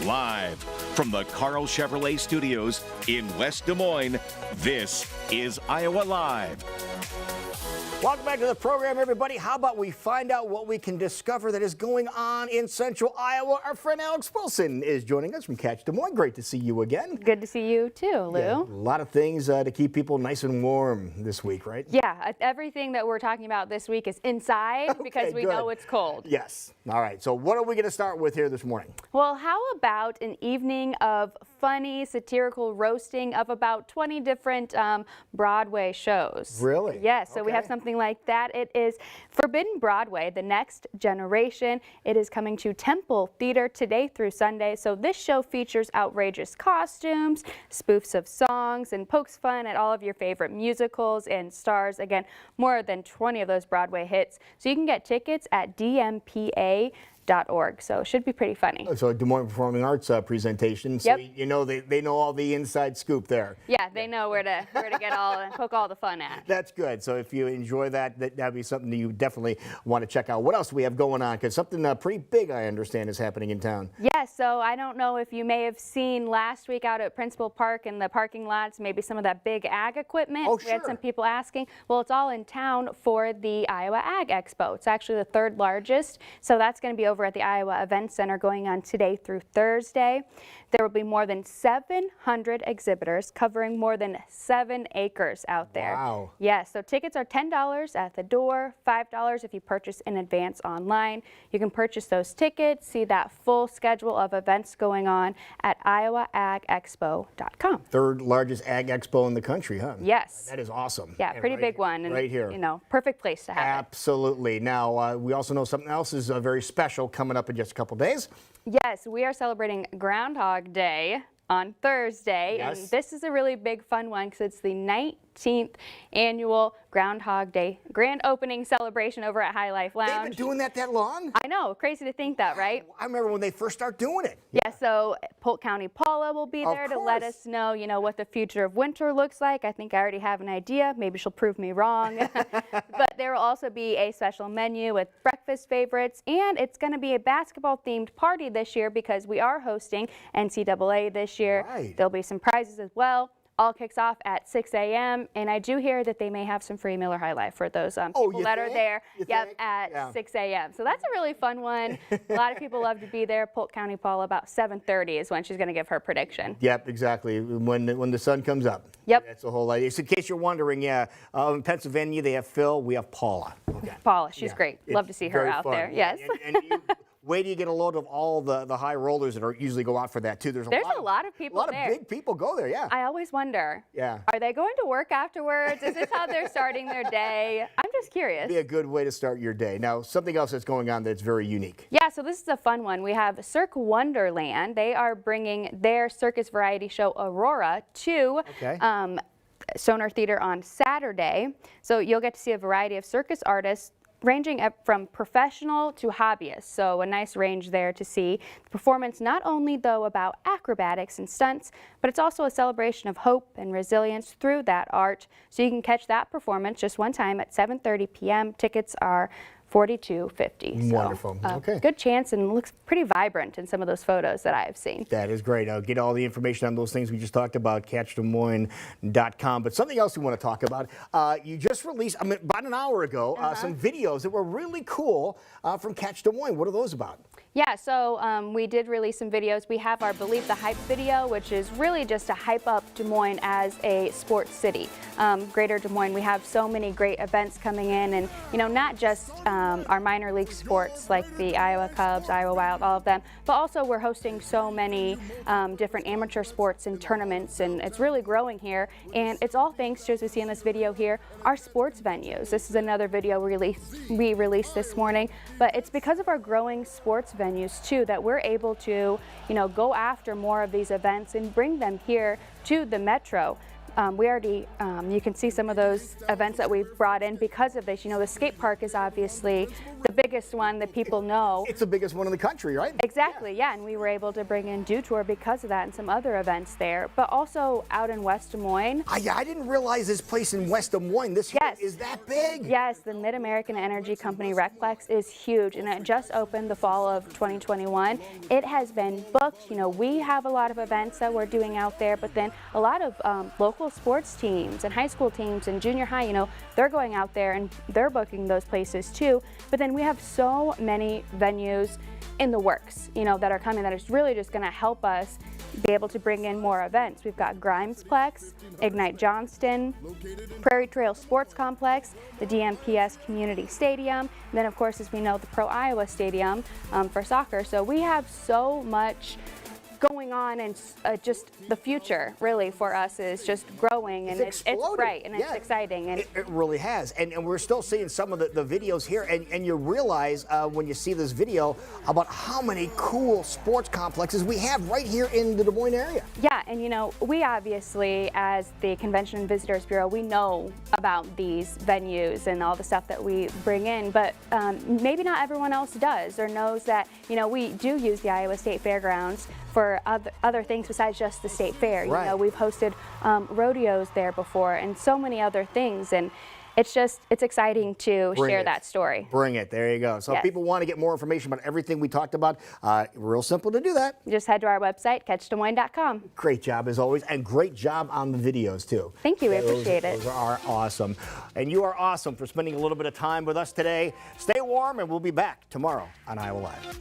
Live from the Carl Chevrolet Studios in West Des Moines, this is Iowa Live. Welcome back to the program, everybody. How about we find out what we can discover that is going on in central Iowa? Our friend Alex Wilson is joining us from Catch Des Moines. Great to see you again. Good to see you too, Lou. Yeah, a lot of things to keep people nice and warm this week, right? Yeah, everything that we're talking about this week is inside because we know it's cold. Yes. All right. So what are we going to start with here this morning? Well, how about an evening of funny, satirical roasting of about 20 different Broadway shows? Really? Yes. So we have something like that. It is Forbidden Broadway, The Next Generation. It is coming to Temple Theater today through Sunday. So this show features outrageous costumes, spoofs of songs, and pokes fun at all of your favorite musicals and stars. Again, more than 20 of those Broadway hits. So you can get tickets at dmpa.org. So it should be pretty funny. So Des Moines Performing Arts presentation. So you know they know all the inside scoop there. Yeah, they know where to get all and poke all the fun at. That's good. So if you enjoy that'd be something that you definitely want to check out. What else do we have going on? Because something pretty big, I understand, is happening in town. Yeah, so I don't know if you may have seen last week out at Principal Park in the parking lots, maybe some of that big ag equipment. Oh, sure. We had some people asking. Well, it's all in town for the Iowa Ag Expo. It's actually the third largest. So that's going to be over at the Iowa Event Center going on today through Thursday. There will be more than 700 exhibitors covering more than 7 acres out there. Wow. Yes, so tickets are $10 at the door, $5 if you purchase in advance online. You can purchase those tickets, see that full schedule of events going on at iowaagexpo.com. Third largest ag expo in the country, huh? Yes. That is awesome. Yeah, And pretty big one. And, right here. You know, perfect place to have it. Absolutely. Now, we also know something else is very special coming up in just a couple days. Yes, we are celebrating Groundhog Day on Thursday. Yes. And this is a really big fun one because it's the 19th annual Groundhog Day grand opening celebration over at High Life Lounge. They've been doing that long? I know, crazy to think that, right? I remember when they first started doing it. Yeah, so Polk County Paula will be there to let us know, what the future of winter looks like. I think I already have an idea. Maybe she'll prove me wrong. But there will also be a special menu with breakfast favorites, and it's going to be a basketball-themed party this year because we are hosting NCAA this year. Right. There'll be some prizes as well. All kicks off at 6 a.m. and I do hear that they may have some free Miller High Life for those people that are there. At 6 a.m. So that's a really fun one. A lot of people love to be there. Polk County Paul about 7:30 is when she's going to give her prediction. Yep, exactly. When the sun comes up. Yep. That's the whole idea. So in case you're wondering, in Pennsylvania they have Phil, we have Paula. Okay. Paula, she's great. Love to see her out there. Yeah. Yes. And wait till you get a load of all the high rollers that usually go out for that too. There's a lot of people there. A lot of big people go there, yeah. I always wonder, are they going to work afterwards? Is this how they're starting their day? I'm just curious. It'd be a good way to start your day. Now, something else that's going on that's very unique. Yeah, so this is a fun one. We have Cirque Wonderland. They are bringing their circus variety show Aurora to Sonar Theater on Saturday. So you'll get to see a variety of circus artists ranging up from professional to hobbyist, so a nice range there to see. The performance not only, though, about acrobatics and stunts, but it's also a celebration of hope and resilience through that art. So you can catch that performance just one time at 7:30 p.m. Tickets are $42.50. Wonderful. Okay. Good chance, and looks pretty vibrant in some of those photos that I've seen. That is great. I'll get all the information on those things we just talked about, catchdesmoines.com. But something else we want to talk about, you just released, about an hour ago, some videos that were really cool from Catch Des Moines. What are those about? Yeah, so we did release some videos. We have our Believe the Hype video, which is really just to hype up Des Moines as a sports city. Greater Des Moines, we have so many great events coming in, and not just our minor league sports like the Iowa Cubs, Iowa Wild, all of them, but also we're hosting so many different amateur sports and tournaments, and it's really growing here. And it's all thanks to, as we see in this video here, our sports venues. This is another video we released this morning, but it's because of our growing sports venues too that we're able to, go after more of these events and bring them here to the metro. we already, you can see some of those events that we've brought in because of this. You know, the skate park is obviously the biggest one that people know. It's the biggest one in the country, right? Exactly, yeah, and we were able to bring in Dew Tour because of that and some other events there, but also out in West Des Moines. Yeah, I didn't realize this place in West Des Moines, this here Yes. is that big. Yes, the Mid-American Energy Company Recplex is huge, and it just opened the fall of 2021. It has been booked. You know, we have a lot of events that we're doing out there, but then a lot of local sports teams and high school teams and junior high, you know, they're going out there and they're booking those places too. But then we have so many venues in the works, you know, that are coming that is really just going to help us be able to bring in more events. We've got Grimesplex, Ignite Johnston, Prairie Trail Sports Complex, the DMPS Community Stadium, and then of course, as we know, the Pro Iowa Stadium for soccer. So we have so much going on, and just the future really for us is just growing, and it's bright and it's exciting, and it really has. And we're still seeing some of the videos here, and you realize when you see this video about how many cool sports complexes we have right here in the Des Moines area. Yeah, and you know, we obviously, as the Convention and Visitors Bureau, we know about these venues and all the stuff that we bring in, but maybe not everyone else does or knows that, you know, we do use the Iowa State Fairgrounds for other things besides just the state fair. You know, we've hosted rodeos there before and so many other things, and it's exciting to share that story. Bring it. There you go. So if people want to get more information about everything we talked about, real simple to do that. Just head to our website, catchdesmoines.com. Great job as always, and great job on the videos too. Thank you. We appreciate it. Those are awesome. And you are awesome for spending a little bit of time with us today. Stay warm, and we'll be back tomorrow on Iowa Live.